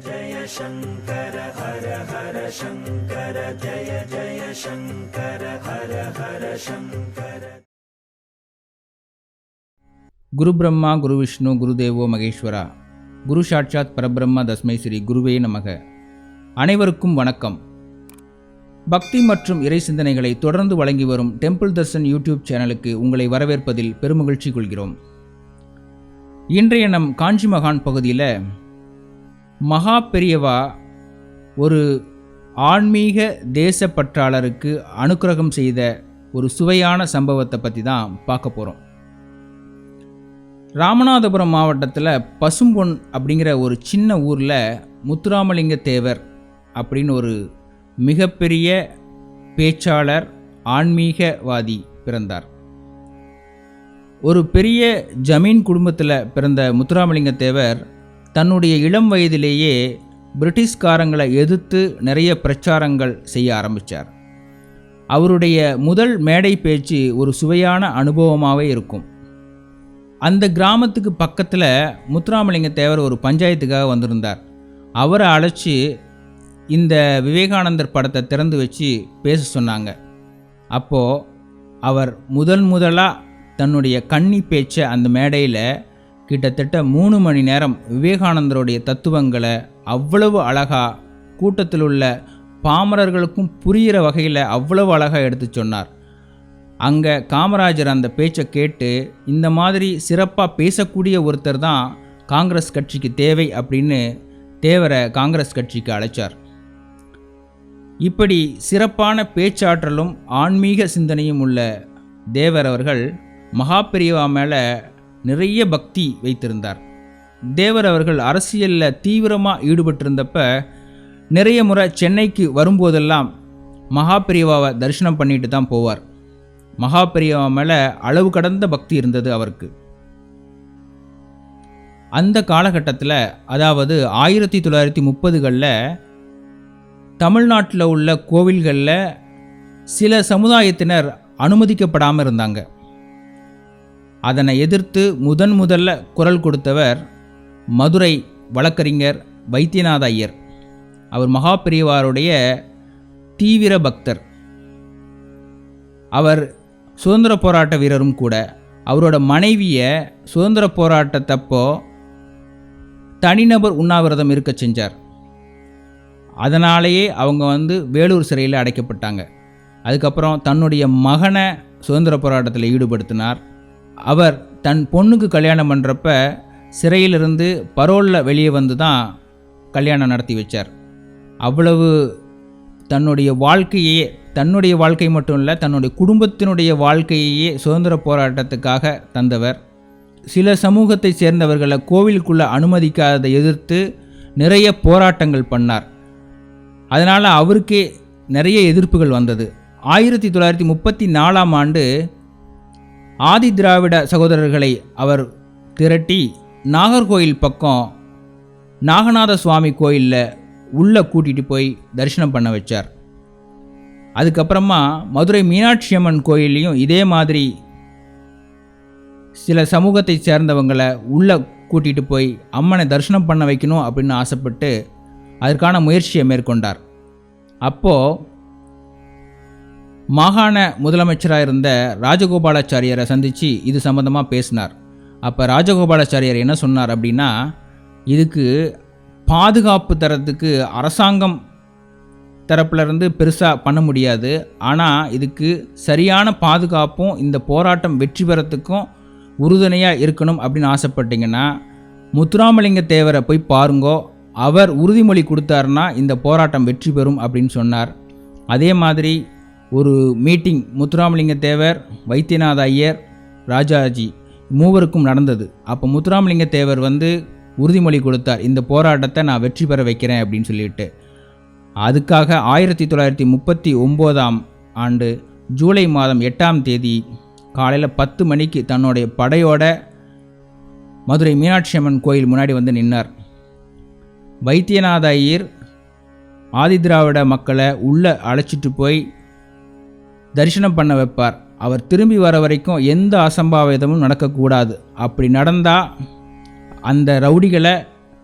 जय शंकर हर हर शंकर जय जय शंकर हर हर शंकर। குரு பிரம்மா குரு விஷ்ணு குரு தேவோ மகேஸ்வரா குரு சாட்சாத் பரபிரம்மா தஸ்மை ஸ்ரீ குருவே நமக. அனைவருக்கும் வணக்கம். பக்தி மற்றும் இறை சிந்தனைகளை தொடர்ந்து வழங்கி வரும் டெம்பிள் தர்ஷன் யூடியூப் சேனலுக்கு உங்களை வரவேற்பதில் பெருமகிழ்ச்சி கொள்கிறோம். இன்றைய நம் காஞ்சி மகான் பகுதியில் மகா பெரியவா ஒரு ஆன்மீக தேசப்பற்றாளருக்கு அனுக்கிரகம் செய்த ஒரு சுவையான சம்பவத்தை பற்றி தான் பார்க்க போகிறோம். ராமநாதபுரம் மாவட்டத்தில் பசும்பொன் அப்படிங்கிற ஒரு சின்ன ஊரில் முத்துராமலிங்க தேவர் அப்படின்னு ஒரு மிகப்பெரிய பேச்சாளர் ஆன்மீகவாதி பிறந்தார். ஒரு பெரிய ஜமீன் குடும்பத்தில் பிறந்த முத்துராமலிங்க தேவர் தன்னுடைய இளம் வயதிலேயே பிரிட்டிஷ்காரங்களை எதிர்த்து நிறைய பிரச்சாரங்கள் செய்ய ஆரம்பித்தார். அவருடைய முதல் மேடை பேச்சு ஒரு சுவையான அனுபவமாகவே இருக்கும். அந்த கிராமத்துக்கு பக்கத்தில் முத்துராமலிங்க தேவர் ஒரு பஞ்சாயத்துக்காக வந்திருந்தார். அவரை அழைச்சி இந்த விவேகானந்தர் படத்தை திறந்து வச்சு பேச சொன்னாங்க. அப்போது அவர் முதலாக தன்னுடைய கன்னி பேச்சை அந்த மேடையில் கிட்டத்தட்ட 3 மணி நேரம் விவேகானந்தருடைய தத்துவங்களை அவ்வளவு அழகாக கூட்டத்தில் உள்ள பாமரர்களுக்கும் புரிகிற வகையில் அவ்வளவு அழகாக எடுத்து சொன்னார். அங்கே காமராஜர் அந்த பேச்சை கேட்டு இந்த மாதிரி சிறப்பாக பேசக்கூடிய ஒருத்தர் தான் காங்கிரஸ் கட்சிக்கு தேவை அப்படின்னு தேவரை காங்கிரஸ் கட்சிக்கு அழைச்சார். இப்படி சிறப்பான பேச்சாற்றலும் ஆன்மீக சிந்தனையும் உள்ள தேவர் அவர்கள் மகா பெரியவா மேலே நிறைய பக்தி வைத்திருந்தார். தேவர் அவர்கள் அரசியலில் தீவிரமாக ஈடுபட்டிருந்தப்ப நிறைய முறை சென்னைக்கு வரும்போதெல்லாம் மகா பெரியவாவை தரிசனம் பண்ணிட்டு தான் போவார். மகா பெரியவா மேலே அளவு கடந்த பக்தி இருந்தது அவருக்கு. அந்த காலகட்டத்தில், அதாவது 1930களில் தமிழ்நாட்டில் உள்ள கோவில்களில் சில சமுதாயத்தினர் அனுமதிக்கப்படாமல் இருந்தாங்க. அதனை எதிர்த்து முதல்ல குரல் கொடுத்தவர் மதுரை வழக்கறிஞர் வைத்தியநாத ஐயர். அவர் மகா பெரியவாருடைய தீவிர பக்தர். அவர் சுதந்திர போராட்ட வீரரும் கூட. அவரோட மனைவியை சுதந்திர போராட்டத்தப்போ தனிநபர் உண்ணாவிரதம் இருக்க செஞ்சார். அதனாலேயே அவங்க வேலூர் சிறையில் அடைக்கப்பட்டாங்க. அதுக்கப்புறம் தன்னுடைய மகனை சுதந்திர போராட்டத்தில் ஈடுபடுத்தினார். அவர் தன் பொண்ணுக்கு கல்யாணம் பண்ணுறப்ப சிறையிலிருந்து பரோலில் வெளியே வந்து தான் கல்யாணம் நடத்தி வச்சார். அவ்வளவு தன்னுடைய வாழ்க்கை மட்டும் இல்லை, தன்னுடைய குடும்பத்தினுடைய வாழ்க்கையே சுதந்திர போராட்டத்துக்காக தந்தவர். சில சமூகத்தை சேர்ந்தவர்களை கோவிலுக்குள்ளே அனுமதிக்காததை எதிர்த்து நிறைய போராட்டங்கள் பண்ணார். அதனால் அவருக்கே நிறைய எதிர்ப்புகள் வந்தது. 1934ஆம் ஆண்டு ஆதி திராவிட சகோதரர்களை அவர் திரட்டி நாகர்கோயில் பக்கம் நாகநாத சுவாமி கோயிலில் உள்ளே கூட்டிகிட்டு போய் தரிசனம் பண்ண வச்சார். அதுக்கப்புறமா மதுரை மீனாட்சி அம்மன் கோயிலையும் இதே மாதிரி சில சமூகத்தை சேர்ந்தவங்களை உள்ளே கூட்டிகிட்டு போய் அம்மனை தரிசனம் பண்ண வைக்கணும் அப்படின்னு ஆசைப்பட்டு அதற்கான முயற்சியை மேற்கொண்டார். அப்போது மாகாண முதலமைச்சராக இருந்த ராஜகோபாலாச்சாரியரை சந்தித்து இது சம்பந்தமாக பேசினார். அப்போ ராஜகோபாலாச்சாரியர் என்ன சொன்னார் அப்படின்னா, இதுக்கு பாதுகாப்பு தரத்துக்கு அரசாங்கம் தரப்புலேருந்து பெருசாக பண்ண முடியாது, ஆனால் இதுக்கு சரியான பாதுகாப்பும் இந்த போராட்டம் வெற்றி பெறத்துக்கும் உறுதுணையாக இருக்கணும் அப்படின்னு ஆசைப்பட்டீங்கன்னா முத்துராமலிங்க தேவரை போய் பாருங்கோ, அவர் உறுதிமொழி கொடுத்தாருன்னா இந்த போராட்டம் வெற்றி பெறும் அப்படின்னு சொன்னார். அதே மாதிரி ஒரு மீட்டிங் முத்துராமலிங்க தேவர், வைத்தியநாத ஐயர், ராஜாஜி மூவருக்கும் நடந்தது. அப்போ முத்துராமலிங்க தேவர் உறுதிமொழி கொடுத்தார், இந்த போராட்டத்தை நான் வெற்றி பெற வைக்கிறேன் அப்படின்னு சொல்லிட்டு. அதுக்காக 1939ஆம் ஆண்டு ஜூலை மாதம் 8ஆம் தேதி காலையில் 10 மணிக்கு தன்னுடைய படையோட மதுரை மீனாட்சி அம்மன் கோயில் முன்னாடி நின்னார். வைத்தியநாத ஐயர் ஆதிதிராவிட மக்களை உள்ளே அழைச்சிட்டு போய் தரிசனம் பண்ண வைப்பார். அவர் திரும்பி வர வரைக்கும் எந்த அசம்பாவிதமும் நடக்கக்கூடாது. அப்படி நடந்தால் அந்த ரவுடிகளை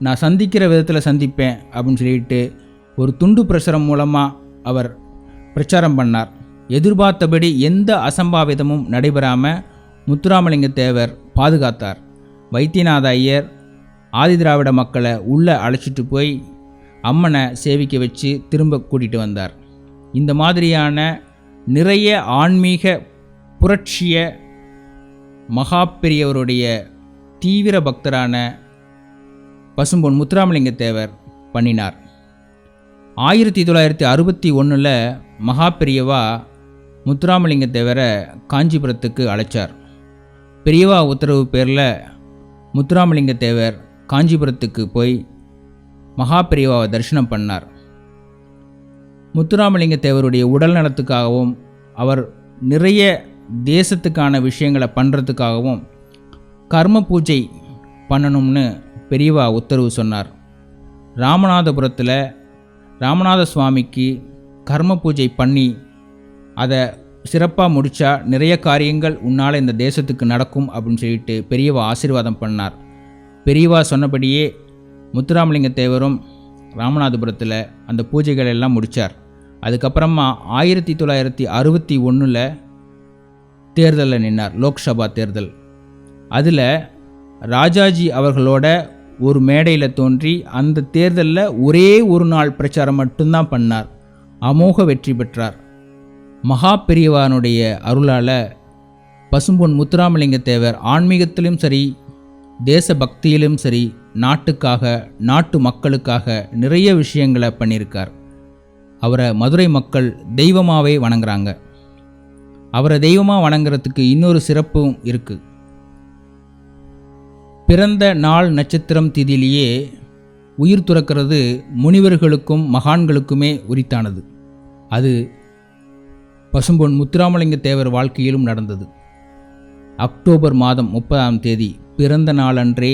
நான் சந்திக்கிற விதத்தில் சந்திப்பேன் அப்படின்னு சொல்லிட்டு ஒரு துண்டு பிரசுரம் மூலமாக அவர் பிரச்சாரம் பண்ணார். எதிர்பார்த்தபடி எந்த அசம்பாவிதமும் நடைபெறாமல் முத்துராமலிங்க தேவர் பாதுகாத்தார். வைத்தியநாத ஐயர் ஆதிதிராவிட மக்களை உள்ளே அழைச்சிட்டு போய் அம்மனை சேவிக்க வச்சு திரும்ப கூட்டிகிட்டு வந்தார். இந்த மாதிரியான நிறைய ஆன்மீக புரட்சிய மகா பெரியவருடைய தீவிர பக்தரான பசும்பொன் முத்துராமலிங்க தேவர் பண்ணினார். 1961 மகா பெரியவா முத்துராமலிங்க தேவரை காஞ்சிபுரத்துக்கு அழைச்சார். பெரியவா உத்தரவு பேரில் முத்துராமலிங்க தேவர் காஞ்சிபுரத்துக்கு போய் மகா பெரியவாவை தரிசனம் பண்ணார். முத்துராமலிங்க தேவருடைய உடல் நலத்துக்காகவும் அவர் நிறைய தேசத்துக்கான விஷயங்களை பண்ணுறதுக்காகவும் கர்ம பூஜை பண்ணணும்னு பெரியவா உத்தரவு சொன்னார். ராமநாதபுரத்தில் ராமநாத சுவாமிக்கு கர்ம பூஜை பண்ணி அதை சிறப்பாக முடித்தா நிறைய காரியங்கள் உன்னால் இந்த தேசத்துக்கு நடக்கும் அப்படின்னு சொல்லிட்டு பெரியவா ஆசீர்வாதம் பண்ணார். பெரியவா சொன்னபடியே முத்துராமலிங்க தேவரும் ராமநாதபுரத்தில் அந்த பூஜைகள் எல்லாம் முடித்தார். அதுக்கப்புறமா 1961 தேர்தலில் நின்னார், லோக்சபா தேர்தல். அதில் ராஜாஜி அவர்களோட ஒரு மேடையில் தோன்றி அந்த தேர்தலில் ஒரே ஒரு நாள் பிரச்சாரம் மட்டும்தான் பண்ணார். அமோக வெற்றி பெற்றார். மகா பெரியவானுடைய அருளால் பசும்பொன் முத்துராமலிங்க தேவர் ஆன்மீகத்திலும் சரி தேசபக்தியிலும் சரி நாட்டுக்காக நாட்டு மக்களுக்காக நிறைய விஷயங்களை பண்ணியிருக்கார். அவரை மதுரை மக்கள் தெய்வமாகவே வணங்குறாங்க. அவரை தெய்வமாக வணங்குறதுக்கு இன்னொரு சிறப்பும் இருக்குது. பிறந்த நாள் நட்சத்திரம் திதியிலேயே உயிர் துறக்கிறது முனிவர்களுக்கும் மகான்களுக்குமே உரித்தானது. அது பசும்பொன் முத்துராமலிங்க தேவர் வாழ்க்கையிலும் நடந்தது. அக்டோபர் மாதம் 30 பிறந்த நாளன்றே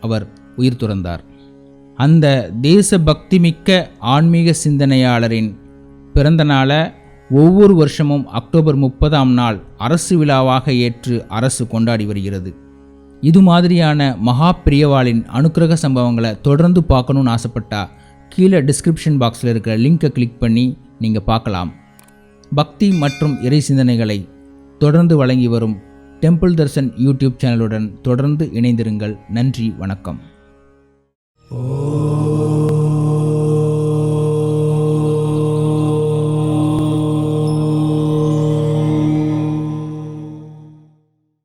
அவர் உயிர் துறந்தார். அந்த தேசபக்திமிக்க ஆன்மீக சிந்தனையாளரின் பிறந்த நாளை ஒவ்வொரு வருஷமும் அக்டோபர் 30 அரசு விழாவாக ஏற்று அரசு கொண்டாடி வருகிறது. இது மாதிரியான மகா பிரியவாளின் அனுக்கிரக சம்பவங்களை தொடர்ந்து பார்க்கணுன்னு ஆசைப்பட்டா கீழே டிஸ்கிரிப்ஷன் பாக்ஸில் இருக்கிற லிங்கை கிளிக் பண்ணி நீங்கள் பார்க்கலாம். பக்தி மற்றும் இறை சிந்தனைகளை தொடர்ந்து வழங்கி வரும் டெம்பிள் தர்சன் யூடியூப் சேனலுடன் தொடர்ந்து இணைந்திருங்கள். நன்றி, வணக்கம்.